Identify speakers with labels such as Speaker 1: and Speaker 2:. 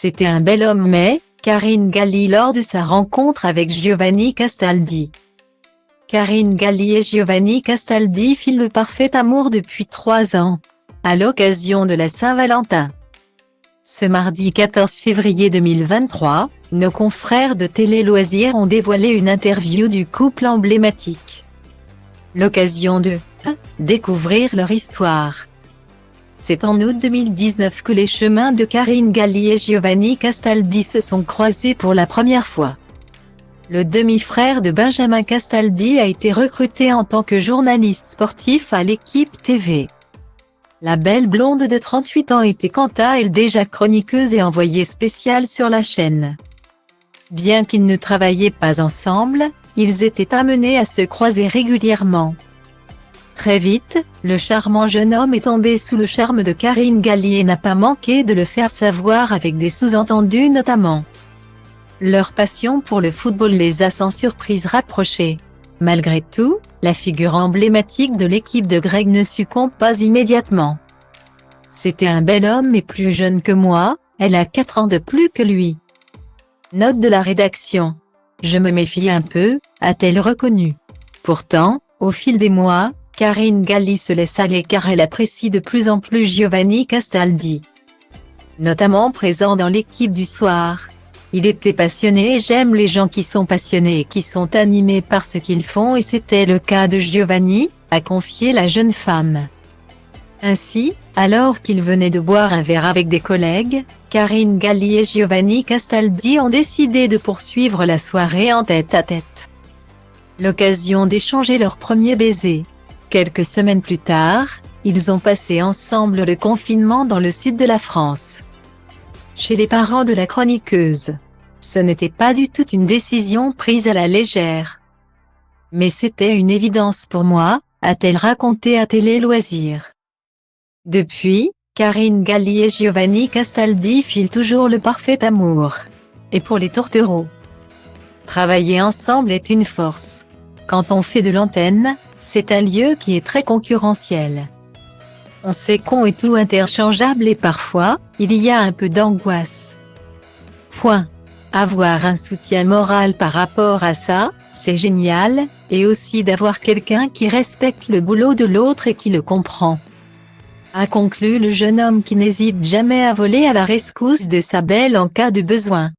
Speaker 1: C'était un bel homme mais, Karine Galli lors de sa rencontre avec Giovanni Castaldi. Karine Galli et Giovanni Castaldi filent le parfait amour depuis 3 ans, à l'occasion de la Saint-Valentin. Ce mardi 14 février 2023, nos confrères de Télé Loisirs ont dévoilé une interview du couple emblématique. L'occasion de découvrir leur histoire. C'est en août 2019 que les chemins de Karine Galli et Giovanni Castaldi se sont croisés pour la première fois. Le demi-frère de Benjamin Castaldi a été recruté en tant que journaliste sportif à l'Équipe TV. La belle blonde de 38 ans était quant à elle déjà chroniqueuse et envoyée spéciale sur la chaîne. Bien qu'ils ne travaillaient pas ensemble, ils étaient amenés à se croiser régulièrement. Très vite, le charmant jeune homme est tombé sous le charme de Karine Galli et n'a pas manqué de le faire savoir avec des sous-entendus notamment. Leur passion pour le football les a sans surprise rapprochés. Malgré tout, la figure emblématique de l'équipe de Greg ne succombe pas immédiatement. C'était un bel homme mais plus jeune que moi, elle a 4 ans de plus que lui. Note de la rédaction. Je me méfie un peu, a-t-elle reconnu. Pourtant, au fil des mois, Karine Galli se laisse aller car elle apprécie de plus en plus Giovanni Castaldi. Notamment présent dans l'équipe du soir. Il était passionné et j'aime les gens qui sont passionnés et qui sont animés par ce qu'ils font et c'était le cas de Giovanni, a confié la jeune femme. Ainsi, alors qu'ils venaient de boire un verre avec des collègues, Karine Galli et Giovanni Castaldi ont décidé de poursuivre la soirée en tête-à-tête. L'occasion d'échanger leur premier baiser. Quelques semaines plus tard, ils ont passé ensemble le confinement dans le sud de la France. Chez les parents de la chroniqueuse. Ce n'était pas du tout une décision prise à la légère. Mais c'était une évidence pour moi, a-t-elle raconté à Télé Loisirs. Depuis, Karine Galli et Giovanni Castaldi filent toujours le parfait amour. Et pour les tourtereaux, travailler ensemble est une force. Quand on fait de l'antenne, c'est un lieu qui est très concurrentiel. On sait qu'on est tout interchangeable et parfois, il y a un peu d'angoisse. Avoir un soutien moral par rapport à ça, c'est génial, et aussi d'avoir quelqu'un qui respecte le boulot de l'autre et qui le comprend. A conclu le jeune homme qui n'hésite jamais à voler à la rescousse de sa belle en cas de besoin.